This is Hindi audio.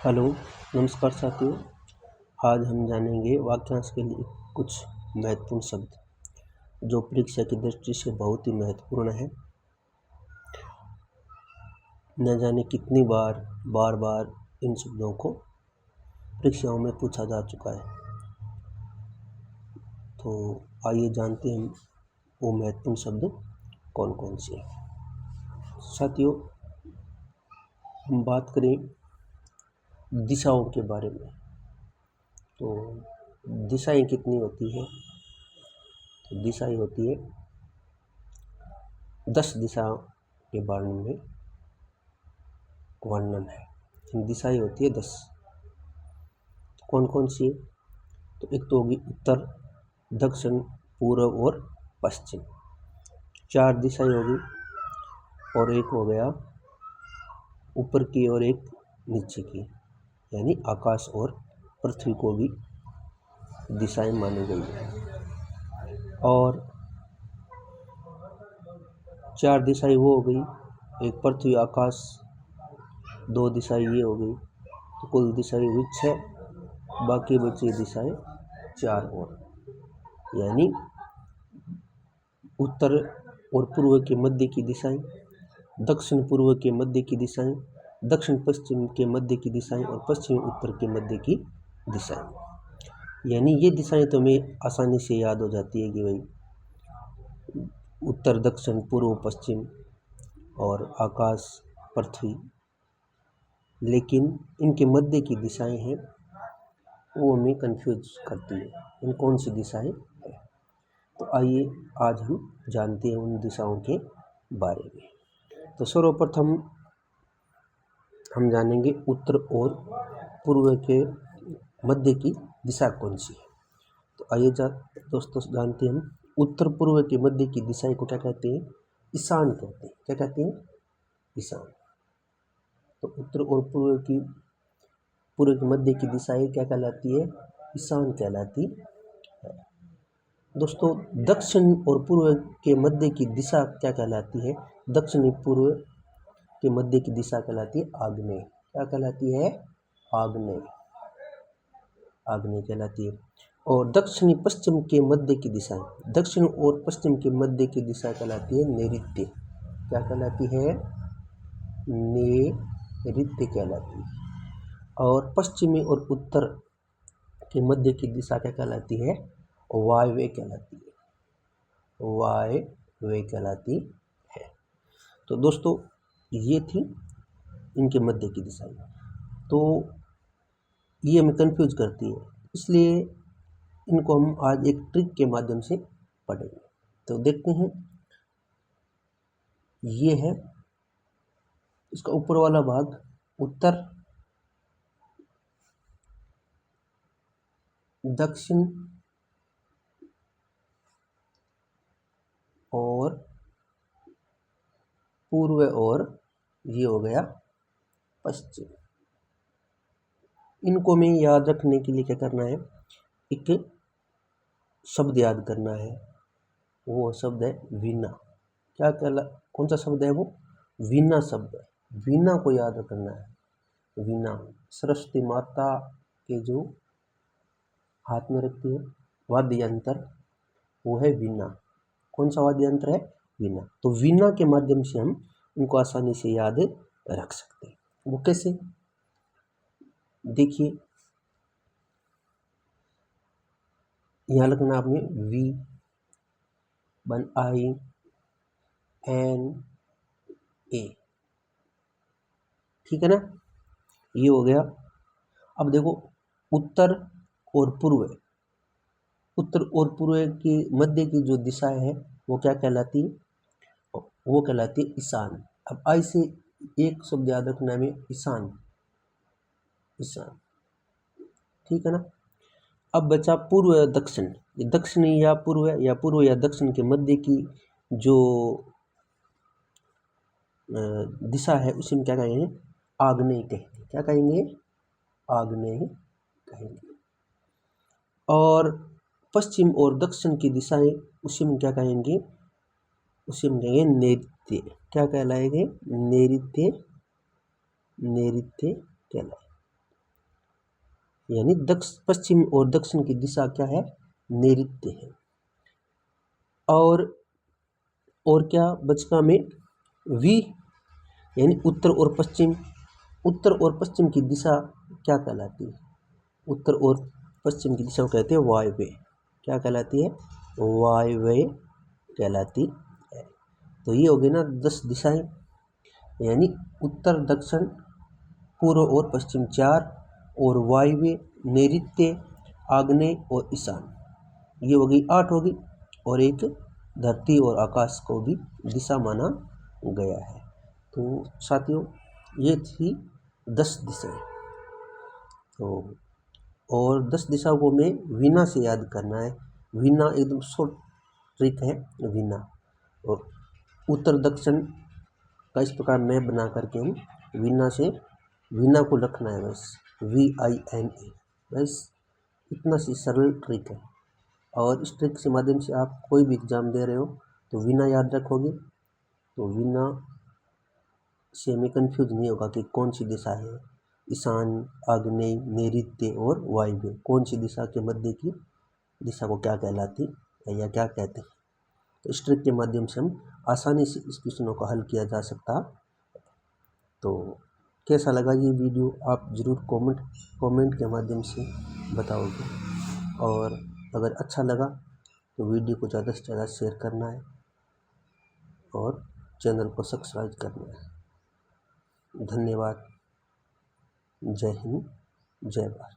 हेलो, नमस्कार साथियों। आज हम जानेंगे वाक्यांश के लिए कुछ महत्वपूर्ण शब्द जो परीक्षा की दृष्टि से बहुत ही महत्वपूर्ण है। न जाने कितनी बार बार इन शब्दों को परीक्षाओं में पूछा जा चुका है। तो आइए जानते हैं वो महत्वपूर्ण शब्द कौन कौन से हैं। साथियों, हम बात करें दिशाओं के बारे में। तो दिशाएं कितनी होती है? तो दिशाएं होती है 10 दिशाओं के बारे में वर्णन है। दिशाएं होती है 10। कौन कौन सी? तो एक तो होगी उत्तर, दक्षिण, पूर्व और पश्चिम। 4 दिशाएं होगी और एक हो गया ऊपर की और एक नीचे की, यानी आकाश और पृथ्वी को भी दिशाएं मानी गई है। और 4 दिशाएं वो हो गई, एक पृथ्वी, आकाश, 2 दिशाएं ये हो गई, तो कुल दिशाएं हुई 6। बाकी बची दिशाएं 4 और, यानी उत्तर और पूर्व के मध्य की दिशाएं, दक्षिण पूर्व के मध्य की दिशाएं, दक्षिण पश्चिम के मध्य की दिशाएं और पश्चिम उत्तर के मध्य की दिशाएं। यानी ये दिशाएं तो हमें आसानी से याद हो जाती है कि भाई उत्तर, दक्षिण, पूर्व, पश्चिम और आकाश, पृथ्वी। लेकिन इनके मध्य की दिशाएं हैं वो हमें कंफ्यूज करती है, इन कौन सी दिशाएं हैं। तो आइए आज हम जानते हैं उन दिशाओं के बारे में। तो सर्वप्रथम हम जानेंगे उत्तर और पूर्व के मध्य की दिशा कौन सी है। तो आइए दोस्तों जानते हैं हम उत्तर पूर्व के मध्य की दिशाएं को क्या कहते हैं? ईशान कहते हैं। क्या कहते हैं? ईशान। तो उत्तर और पूर्व के मध्य की दिशाएं क्या कहलाती है? ईशान कहलाती है। दोस्तों, दक्षिण और पूर्व के मध्य की दिशा क्या कहलाती है? दक्षिणी पूर्व के मध्य की दिशा कहलाती है आग्नेय। क्या कहलाती है? आग्नेय। आग्नेय कहलाती है। और दक्षिणी पश्चिम के मध्य की दिशाएं, दक्षिण और पश्चिम के मध्य की दिशा कहलाती है नैऋत्य। क्या कहलाती है? नैऋत्य कहलाती है। और पश्चिमी और उत्तर के मध्य की दिशा क्या कहलाती है? वायव्य कहलाती है। वायव्य कहलाती है। तो दोस्तों, ये थी इनके मध्य की दिशाएं। तो ये हमें कंफ्यूज करती है, इसलिए इनको हम आज एक ट्रिक के माध्यम से पढ़ेंगे। तो देखते हैं, ये है इसका ऊपर वाला भाग उत्तर, दक्षिण और पूर्व, और ये हो गया पश्चिम। इनको में याद रखने के लिए क्या करना है? एक शब्द याद करना है। वो शब्द है वीणा। कौन सा शब्द है वो? वीणा शब्द है। वीणा को याद रखना है। वीणा सरस्वती माता के जो हाथ में रखती है वाद्य यंत्र, वो है वीणा। कौन सा वाद्य यंत्र है? वीणा। तो वीणा के माध्यम से हम उनको आसानी से याद रख सकते हैं। वो कैसे? देखिए, यहाँ लिखना आपने वी, आई, एन, ए। ठीक है ना? ये हो गया। अब देखो, उत्तर और पूर्व, उत्तर और पूर्व के मध्य की जो दिशा है वो क्या कहलाती है? वो कहलाती है ईशान। अब आई से एक शब्द याद रखना है, ईशान। ईशान, ठीक है ना? अब बचा पूर्व या दक्षिण। दक्षिणी या पूर्व या दक्षिण के मध्य की जो दिशा है उसी में क्या कहेंगे? आग्नेय कहेंगे। क्या कहेंगे? आग्नेय कहेंगे। और पश्चिम और दक्षिण की दिशाएं उसी में क्या कहेंगे? उसी में कहेंगे नैऋत्य। क्या कहलाएंगे? नैऋत्य। नैऋत्य कहलाए। यानी पश्चिम और दक्षिण की दिशा क्या है, नैऋत्य है। और क्या बचका में, वी यानी उत्तर और पश्चिम। उत्तर और पश्चिम की दिशा क्या कहलाती है, उत्तर और पश्चिम की दिशा को कहते हैं वायव्य। क्या कहलाती है, वायव्य कहलाती है। तो ये हो गई ना 10 दिशाएं, यानी उत्तर, दक्षिण, पूर्व और पश्चिम 4, और वायव्य, नैऋत्य, आग्नेय और ईशान, ये हो गई 8 होगी। और एक धरती और आकाश को भी दिशा माना गया है। तो साथियों, ये थी 10 दिशाएं। तो और 10 दिशाओं को में वीणा से याद करना है। वीणा एकदम शॉर्ट ट्रिक है वीणा। और उत्तर दक्षिण का इस प्रकार मैप बना करके हम वीणा को रखना है, बस VINA, बस इतना सी सरल ट्रिक है। और इस ट्रिक के माध्यम से आप कोई भी एग्ज़ाम दे रहे हो तो वीणा याद रखोगे, तो वीणा से हमें कन्फ्यूज नहीं होगा कि कौन सी दिशा है, ईशान, आग्नेय, नैऋत्य और वायव्य, कौन सी दिशा के मध्य की दिशा को क्या कहलाती है या क्या कहते हैं। तो इस ट्रिक के माध्यम से हम आसानी से इस क्वेश्चनों को हल किया जा सकता। तो कैसा लगा ये वीडियो, आप ज़रूर कमेंट के माध्यम से बताओगे। और अगर अच्छा लगा तो वीडियो को ज़्यादा से ज़्यादा शेयर करना है और चैनल को सब्सक्राइब करना है। धन्यवाद। जय हिंद, जय भारत।